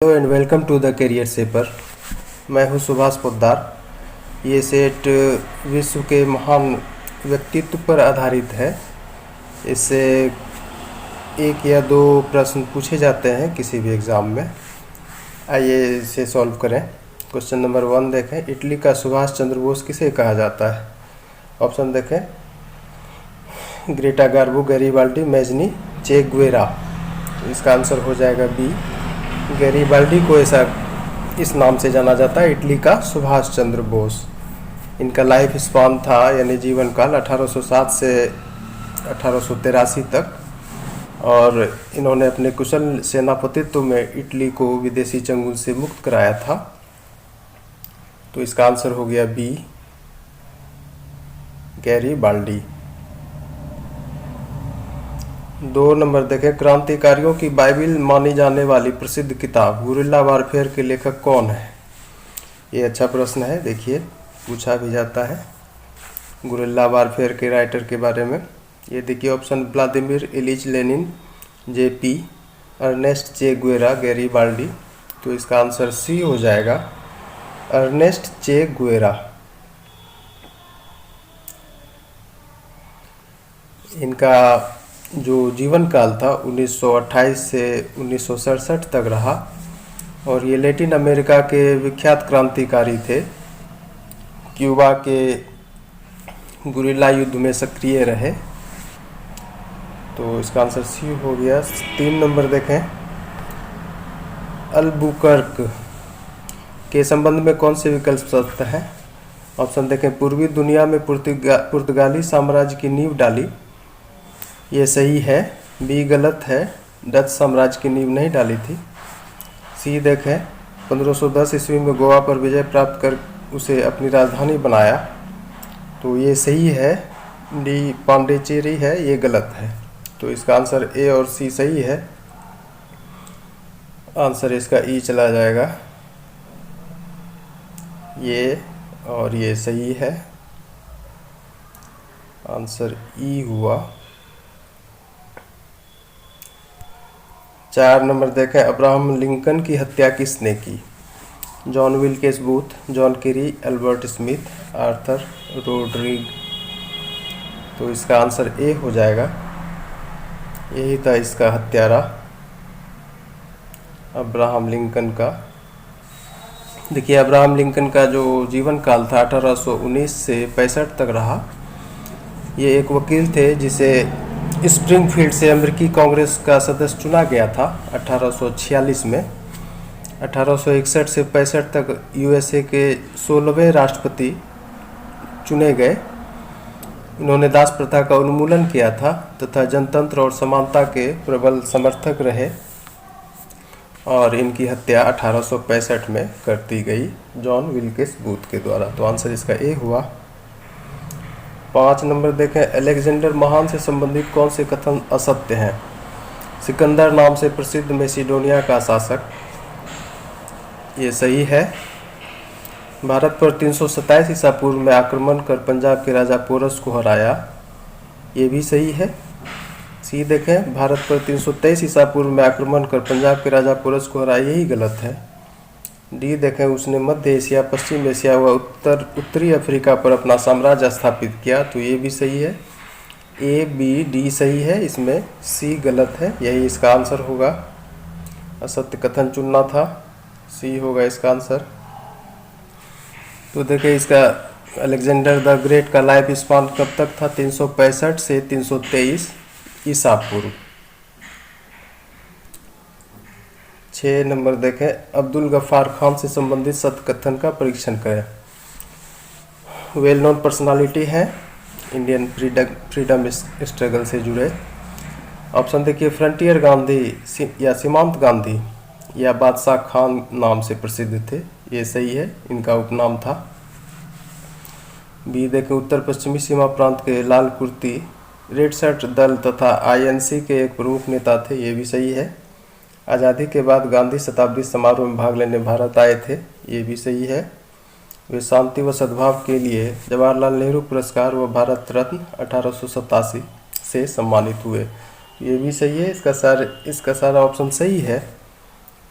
Hello and welcome to the career shaper. मैं हूं सुभाष पोद्दार। ये सेट विश्व के महान व्यक्तित्व पर आधारित है। इससे एक या दो प्रश्न पूछे जाते हैं किसी भी एग्ज़ाम में। आइए इसे सॉल्व करें। क्वेश्चन नंबर 1 देखें, इटली का सुभाष चंद्र बोस किसे कहा जाता है? ऑप्शन देखें, ग्रेटा गार्बो, गैरिबाल्डी, मैजनी, चे गुवेरा। तो इसका आंसर हो जाएगा बी। गैरिबाल्डी को ऐसा इस नाम से जाना जाता है, इटली का सुभाष चंद्र बोस। इनका लाइफ स्पान था यानी जीवन काल 1807 से 1883 तक, और इन्होंने अपने कुशल सेनापतित्व में इटली को विदेशी चंगुल से मुक्त कराया था। तो इसका आंसर हो गया बी, गैरिबाल्डी। 2 नंबर देखें, क्रांतिकारियों की बाइबिल मानी जाने वाली प्रसिद्ध किताब गुरिल्ला वारफेयर के लेखक कौन है? ये अच्छा प्रश्न है, देखिए पूछा भी जाता है गुरिल्ला वारफेयर के राइटर के बारे में। ये देखिए option, Vladimir Ilyich Lenin, JP, Ernest Che Guevara, Garibaldi. तो इसका आंसर सी हो जाएगा, अर्नेस्ट चे गुवेरा। इनका जो जीवन काल था 1928 से 1967 तक रहा, और ये लैटिन अमेरिका के विख्यात क्रांतिकारी थे। क्यूबा के गुरिल्ला युद्ध में सक्रिय रहे। तो इसका आंसर सी हो गया। 3 नंबर देखें, अल्बुकर्क के संबंध में कौन से विकल्प सत्य हैं? ऑप्शन देखें, पूर्वी दुनिया में पुर्तगाली साम्राज्य की नींव डाली। ये सही है। बी गलत है, डच साम्राज्य की नींव नहीं डाली थी। सी देखें, 1510 ईस्वी में गोवा पर विजय प्राप्त कर उसे अपनी राजधानी बनाया। तो ये सही है। डी पांडिचेरी है, ये गलत है। तो इसका आंसर ए और सी सही है। आंसर इसका ई चला जाएगा, ये और ये सही है। आंसर ई हुआ। 4 नंबर देखें, अब्राहम लिंकन की हत्या किसने की? John Wilkes Booth, John Kerry, Albert Smith, Arthur Rodrigue. तो इसका आंसर ए हो जाएगा, यही था इसका हत्यारा, अब्राहम लिंकन का। देखिए अब्राहम लिंकन का जो जीवन काल था 1819 से 65 तक रहा। ये एक वकील थे जिसे स्प्रिंगफील्ड से अमेरिकी कांग्रेस का सदस्य चुना गया था 1846 में। 1861 से 65 तक यूएसए के 16वें राष्ट्रपति चुने गए। इन्होंने दास प्रथा का उन्मूलन किया था तथा जनतंत्र और समानता के प्रबल समर्थक रहे, और इनकी हत्या 1865 में कर दी गई जॉन विल्केस बूथ के द्वारा। तो आंसर इसका ए हुआ। 5 नंबर देखें, अलेक्जेंडर महान से संबंधित कौन से कथन असत्य हैं? सिकंदर नाम से प्रसिद्ध मैसिडोनिया का शासक। ये सही है। भारत पर 327 ईसा पूर्व में आक्रमण कर पंजाब के राजा पोरस को हराया। ये भी सही है। सी देखें, भारत पर 323 ईसा पूर्व में आक्रमण कर पंजाब के राजा पोरस को हराया, यही गलत है। डी देखें, उसने मध्य एशिया, पश्चिम एशिया व उत्तरी अफ्रीका पर अपना साम्राज्य स्थापित किया। तो ये भी सही है। ए बी डी सही है, इसमें सी गलत है, यही इसका आंसर होगा। असत्य कथन चुनना था, सी होगा इसका आंसर। तो देखिए इसका अलेक्जेंडर द ग्रेट का लाइफ स्पान कब तक था? 365 से 323 ईसा पूर्व। 6 नंबर देखें, अब्दुल गफ्फार खान से संबंधित सत्य कथन का परीक्षण करें। वेल नोन पर्सनालिटी है, इंडियन फ्रीडम स्ट्रगल से जुड़े। ऑप्शन देखिए, फ्रंटियर गांधी या सीमांत गांधी या बादशाह खान नाम से प्रसिद्ध थे। ये सही है, इनका उपनाम था। बी देखें, उत्तर पश्चिमी सीमा प्रांत के लाल कुर्ती रेड शर्ट दल तथा आईएनसी के एक प्रमुख नेता थे। ये भी सही है। आज़ादी के बाद गांधी शताब्दी समारोह में भाग लेने भारत आए थे। ये भी सही है। वे शांति व सद्भाव के लिए जवाहरलाल नेहरू पुरस्कार व भारत रत्न 1887 से सम्मानित हुए। ये भी सही है। इसका सारा ऑप्शन सही है।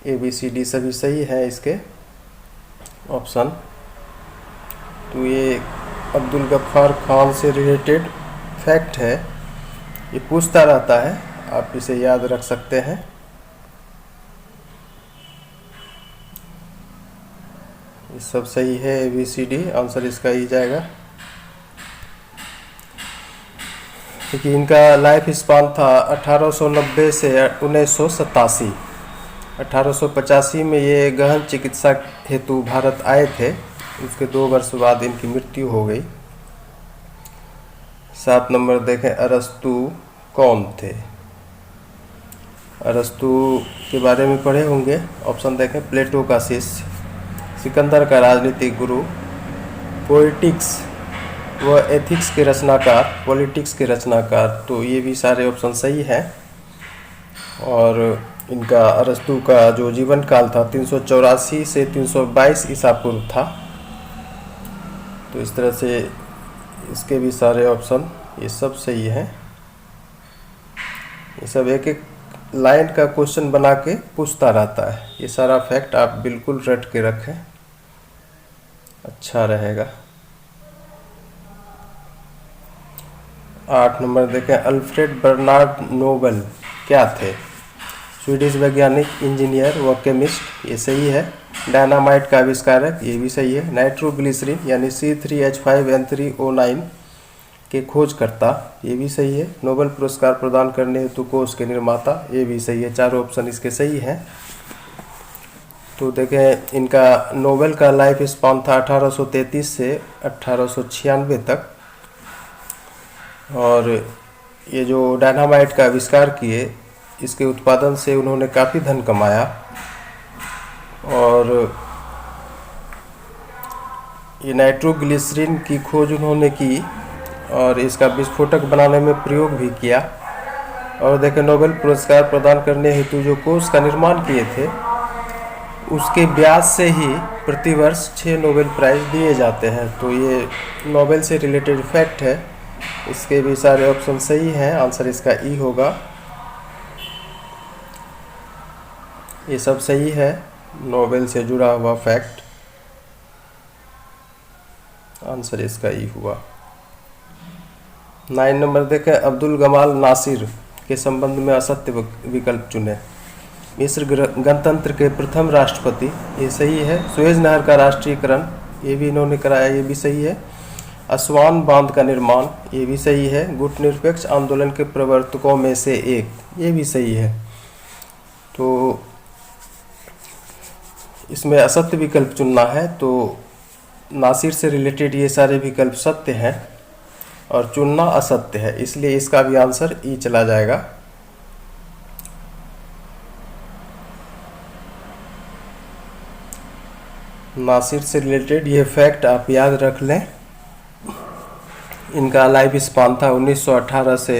ABCD सभी सही है इसके ऑप्शन। तो ये अब्दुल गफ्फार खान से रिलेटेड फैक्ट है, ये पूछता रहता है, आप इसे याद रख सकते हैं। ये सब सही है, ABCD आंसर इसका ही जाएगा। क्योंकि इनका लाइफ स्पान था 1890 से 1987। 1885 में ये गहन चिकित्सा हेतु भारत आए थे, उसके 2 वर्ष बाद इनकी मृत्यु हो गई। 7 नंबर देखें, अरस्तु कौन थे? अरस्तु के बारे में पढ़े होंगे। ऑप्शन देखें, प्लेटो का शिष्य, सिकंदर का राजनीतिक गुरु, पोइटिक्स व एथिक्स के रचनाकार, पॉलिटिक्स के रचनाकार। तो ये भी सारे ऑप्शन सही हैं। और इनका अरस्तु का जो जीवन काल था 384 से 322 ईसा पूर्व था। तो इस तरह से इसके भी सारे ऑप्शन ये सब सही हैं। ये सब एक एक लाइन का क्वेश्चन बना के पूछता रहता है। ये सारा फैक्ट आप बिल्कुल रट के रखें, अच्छा रहेगा। 8 नंबर देखें, अल्फ्रेड बर्नार्ड नोबेल क्या थे? स्वीडिश वैज्ञानिक, इंजीनियर व केमिस्ट, ये सही है। डायनामाइट का आविष्कारक, ये भी सही है। नाइट्रोग्लिसरीन यानी C3H5N3O9 के खोजकर्ता, ये भी सही है। नोबेल पुरस्कार प्रदान करने हेतु कोष के निर्माता, ये भी सही है। चारों ऑप्शन इसके सही हैं। तो देखें, इनका नोबेल का लाइफ स्पान था 1833 से 1896 तक। और ये जो डायनामाइट का आविष्कार किए, इसके उत्पादन से उन्होंने काफ़ी धन कमाया। और ये नाइट्रोग्लिसरीन की खोज उन्होंने की और इसका विस्फोटक बनाने में प्रयोग भी किया। और देखें, नोबेल पुरस्कार प्रदान करने हेतु जो कोष का निर्माण किए थे, उसके ब्याज से ही प्रतिवर्ष 6 नोबेल प्राइज दिए जाते हैं। तो ये नोबेल से रिलेटेड फैक्ट है। इसके भी सारे ऑप्शन सही हैं, आंसर इसका ई होगा। ये सब सही है, नोबेल से जुड़ा हुआ फैक्ट, आंसर इसका ई हुआ। 9 नंबर देखें, अब्दुल गमाल नासिर के संबंध में असत्य विकल्प चुने। मिस्र गणतंत्र के प्रथम राष्ट्रपति, ये सही है। सुएज नहर का राष्ट्रीयकरण, ये भी इन्होंने कराया, ये भी सही है। असवान बांध का निर्माण, ये भी सही है। गुटनिरपेक्ष आंदोलन के प्रवर्तकों में से एक, ये भी सही है। तो इसमें असत्य विकल्प चुनना है। तो नासिर से रिलेटेड ये सारे विकल्प सत्य हैं और चुनना असत्य है, इसलिए इसका भी आंसर ई चला जाएगा। नासिर से रिलेटेड ये फैक्ट आप याद रख लें। इनका लाइफ स्पान था 1918 से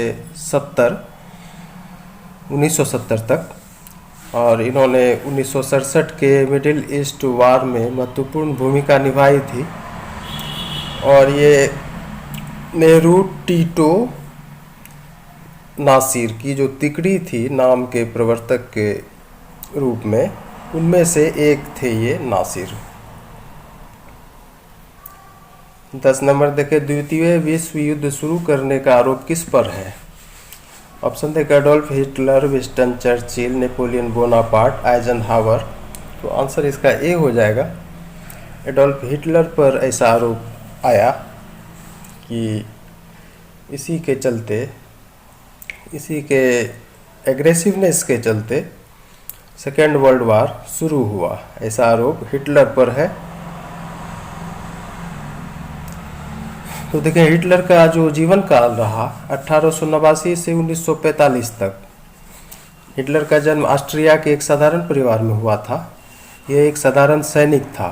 1970 तक। और इन्होंने 1967 के मिडिल ईस्ट वार में महत्वपूर्ण भूमिका निभाई थी। और ये नेहरू टीटो नासिर की जो तिकड़ी थी नाम के प्रवर्तक के रूप में, उनमें से एक थे ये नासिर। 10 नंबर देखें, द्वितीय विश्व युद्ध शुरू करने का आरोप किस पर है? ऑप्शन देखें, Adolf Hitler, Winston Churchill, Napoleon Bonaparte, Eisenhower. तो आंसर इसका ए हो जाएगा। एडोल्फ हिटलर पर ऐसा आरोप आया कि इसी के चलते, इसी के एग्रेसिवनेस के चलते सेकेंड वर्ल्ड वार शुरू हुआ, ऐसा आरोप हिटलर पर है। तो देखें, हिटलर का जो जीवन काल रहा 1889 से 1945 तक। हिटलर का जन्म ऑस्ट्रिया के एक साधारण परिवार में हुआ था। यह एक साधारण सैनिक था।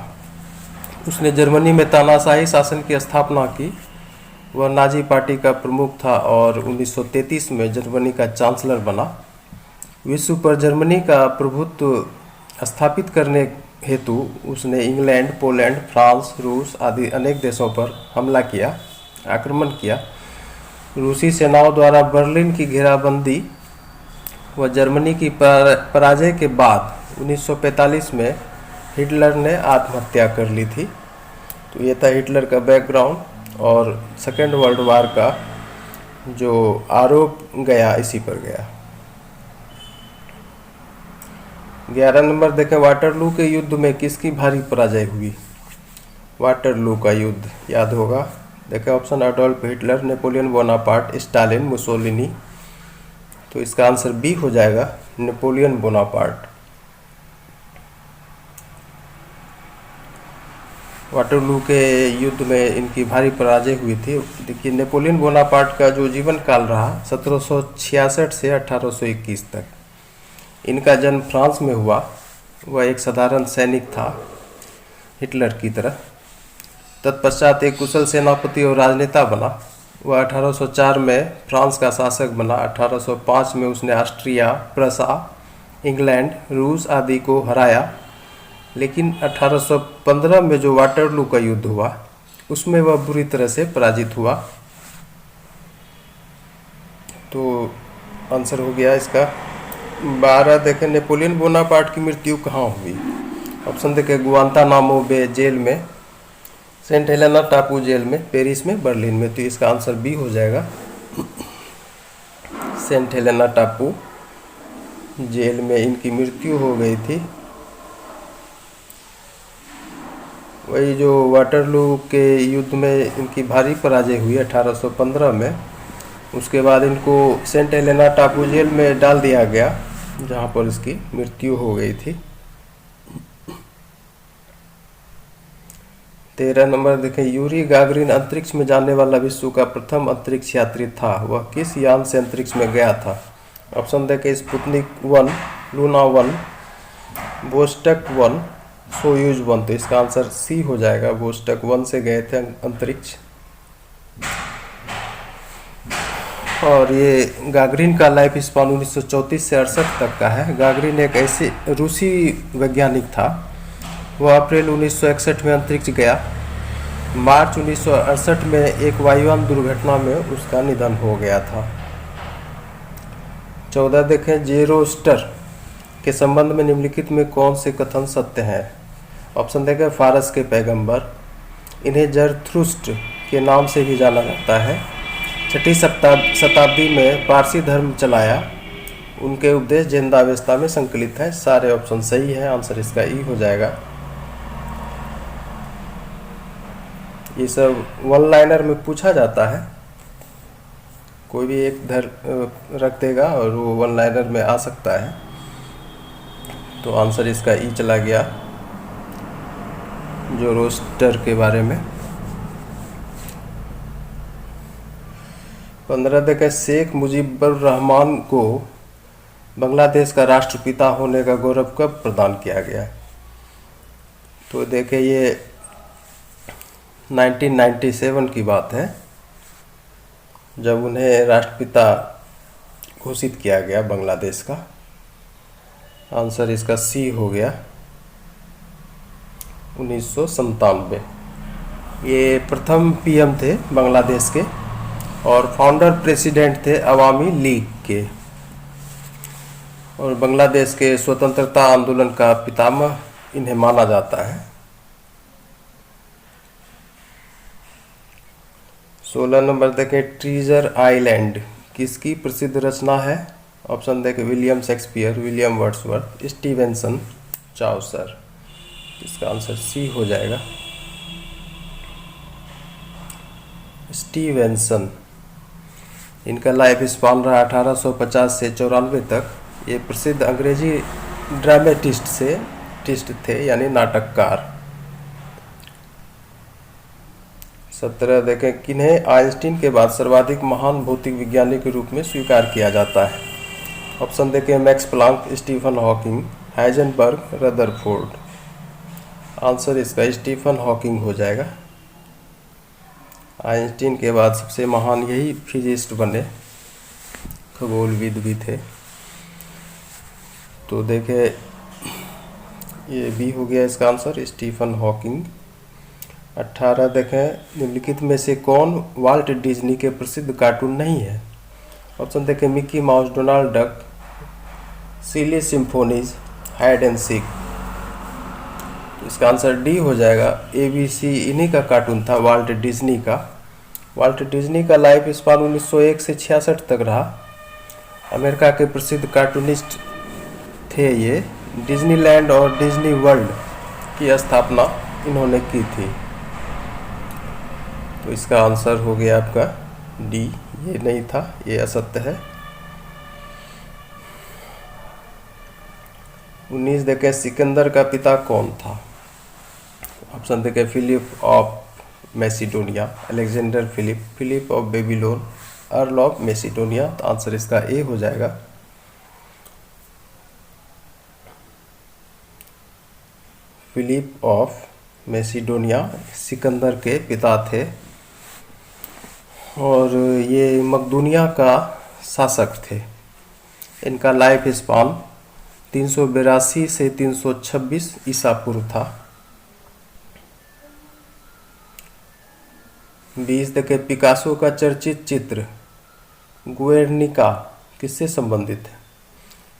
उसने जर्मनी में तानाशाही शासन की स्थापना की। वह नाजी पार्टी का प्रमुख था और 1933 में जर्मनी का चांसलर बना। विश्व पर जर्मनी का प्रभुत्व स्थापित करने हेतु उसने इंग्लैंड, पोलैंड, फ्रांस, रूस आदि अनेक देशों पर हमला किया, आक्रमण किया। रूसी सेनाओं द्वारा बर्लिन की घेराबंदी व जर्मनी की पराजय के बाद 1945 में हिटलर ने आत्महत्या कर ली थी। तो ये था हिटलर का बैकग्राउंड और सेकेंड वर्ल्ड वार का जो आरोप गया इसी पर गया। 11 नंबर देखें, वाटरलू के युद्ध में किसकी भारी पराजय हुई? वाटरलू का युद्ध याद होगा। देखें option Adolf Hitler, Napoleon Bonaparte, Stalin, Mussolini. तो इसका आंसर बी हो जाएगा, नेपोलियन बोनापार्ट। वाटरलू के युद्ध में इनकी भारी पराजय हुई थी। देखिए नेपोलियन बोनापार्ट का जो जीवन काल रहा 1766 से 1821 तक। इनका जन्म फ्रांस में हुआ। वह एक साधारण सैनिक था हिटलर की तरह। तत्पश्चात एक कुशल सेनापति और राजनेता बना। वह 1804 में फ्रांस का शासक बना। 1805 में उसने ऑस्ट्रिया, प्रसा, इंग्लैंड, रूस आदि को हराया। लेकिन 1815 में जो वाटरलू का युद्ध हुआ उसमें वह बुरी तरह से पराजित हुआ। तो आंसर हो गया इसका 12। देखें नेपोलियन बोनापार्ट की मृत्यु कहाँ हुई? ऑप्शन देखें गुआंतानामो बे जेल में, सेंट हेलेना टापू जेल में, पेरिस में, बर्लिन में। तो इसका आंसर बी हो जाएगा, सेंट हेलेना टापू जेल में इनकी मृत्यु हो गई थी। वही जो वाटरलू के युद्ध में इनकी भारी पराजय हुई 1815 में, उसके बाद इनको सेंट हेलेना टापू जेल में डाल दिया गया जहाँ पर इसकी मृत्यु हो गई थी। 13 नंबर देखें, यूरी गागरिन अंतरिक्ष में जाने वाला विश्व का प्रथम अंतरिक्ष यात्री था। वह किस यान से अंतरिक्ष में गया था? ऑप्शन देखें स्पुतनिक 1, लूना 1, वोस्टक 1, सोयूज 1। तो इसका आंसर सी हो जाएगा, वोस्टक 1 से गए थे अंतरिक्ष। और ये गागरिन का लाइफ स्पान 1934 से 68 तक का है। गागरिन एक ऐसे रूसी वैज्ञानिक था। वह अप्रैल 1961 में अंतरिक्ष गया। मार्च 1968 में एक वायुयान दुर्घटना में उसका निधन हो गया था। 14 देखें, जेरोस्टर के संबंध में निम्नलिखित में कौन से कथन सत्य हैं? ऑप्शन देखें फारस के पैगंबर, इन्हें जरथुस्त्र के नाम से भी जाना जाता है, 6ठी शताब्दी में पारसी धर्म चलाया, उनके उपदेश जिंदावस्था में संकलित है। सारे ऑप्शन सही है, आंसर इसका ई हो जाएगा। ये सब वन लाइनर में पूछा जाता है, कोई भी एक रख देगा और वो वन लाइनर में आ सकता है। तो आंसर इसका ई चला गया, जो रोस्टर के बारे में। 15 देखें, शेख मुजीबुर रहमान को बांग्लादेश का राष्ट्रपिता होने का गौरव कब प्रदान किया गया? तो देखें ये 1997 की बात है, जब उन्हें राष्ट्रपिता घोषित किया गया बांग्लादेश का। आंसर इसका सी हो गया, 1997। ये प्रथम पीएम थे बांग्लादेश के और फाउंडर प्रेसिडेंट थे अवामी लीग के, और बांग्लादेश के स्वतंत्रता आंदोलन का पितामह इन्हें माना जाता है। 16 नंबर देखें, ट्रीजर आइलैंड किसकी प्रसिद्ध रचना है? ऑप्शन देखें William Shakespeare, William Wordsworth, Stevenson, Chaucer. इसका आंसर सी हो जाएगा, स्टीवेंसन। इनका लाइफ स्पान रहा 1850 से 94 तक। ये प्रसिद्ध अंग्रेजी ड्रामेटिस्ट थे, यानी नाटककार। 17 देखें, किन्हें आइंस्टीन के बाद सर्वाधिक महान भौतिक विज्ञानी के रूप में स्वीकार किया जाता है? ऑप्शन देखें Max Planck, Stephen Hawking, Heisenberg, Rutherford. Answer इसका स्टीफन हॉकिंग हो जाएगा। आइंस्टीन के बाद सबसे महान यही फिजिस्ट बने, खगोलविद भी थे। तो देखें ये बी हो गया इसका आंसर, स्टीफन हॉकिंग। 18 देखें, निम्नलिखित में से कौन वाल्ट डिज्नी के प्रसिद्ध कार्टून नहीं है? ऑप्शन देखें Mickey Mouse, Donald Duck, Silly Symphonies, hide and seek. तो इसका आंसर डी हो जाएगा। ABC इन्हीं का कार्टून था, वाल्ट डिज्नी का। वाल्ट डिज्नी का लाइफ स्पान 1901 से 66 तक रहा। अमेरिका के प्रसिद्ध कार्टूनिस्ट थे ये। डिज्नीलैंड और डिज्नी वर्ल्ड की स्थापना इन्होंने की थी। तो इसका आंसर हो गया आपका डी, ये नहीं था, ये असत्य है। 19 देखें, सिकंदर का पिता कौन था? ऑप्शन देखें, Philip of Macedonia, Alexander Philip, Philip of Babylon, Earl of Macedonia. तो आंसर इसका ए हो जाएगा। फिलिप ऑफ मैसिडोनिया सिकंदर के पिता थे और ये मकदूनिया का शासक थे। इनका लाइफ स्पान 382 से 326 ईसा पूर्व था। 20 देखे, पिकासो का चर्चित चित्र गुएर्निका किससे संबंधित है?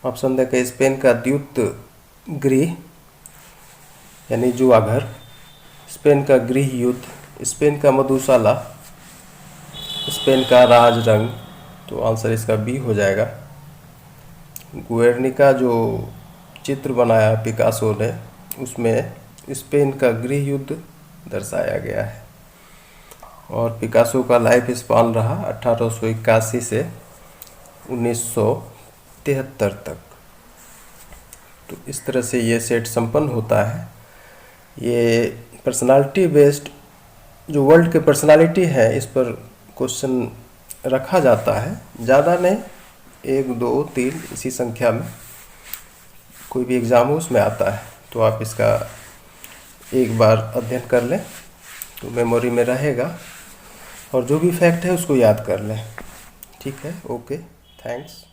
ऑप्शन देखे, स्पेन का द्यूत गृह यानी जुआघर, स्पेन का गृह युद्ध, स्पेन का मधुशाला, स्पेन का राज रंग। तो आंसर इसका बी हो जाएगा। गुएर्निका जो चित्र बनाया पिकासो ने, उसमें स्पेन का गृह युद्ध दर्शाया गया है। और पिकासो का लाइफ स्पान रहा 1881 से 1973 तक। तो इस तरह से ये सेट संपन्न होता है। ये पर्सनालिटी बेस्ड जो वर्ल्ड के पर्सनालिटी है, इस पर क्वेश्चन रखा जाता है, ज़्यादा नहीं, 1 2 3 इसी संख्या में कोई भी एग्ज़ाम हो उसमें आता है। तो आप इसका एक बार अध्ययन कर लें तो मेमोरी में रहेगा, और जो भी फैक्ट है उसको याद कर लें। ठीक है, ओके, थैंक्स।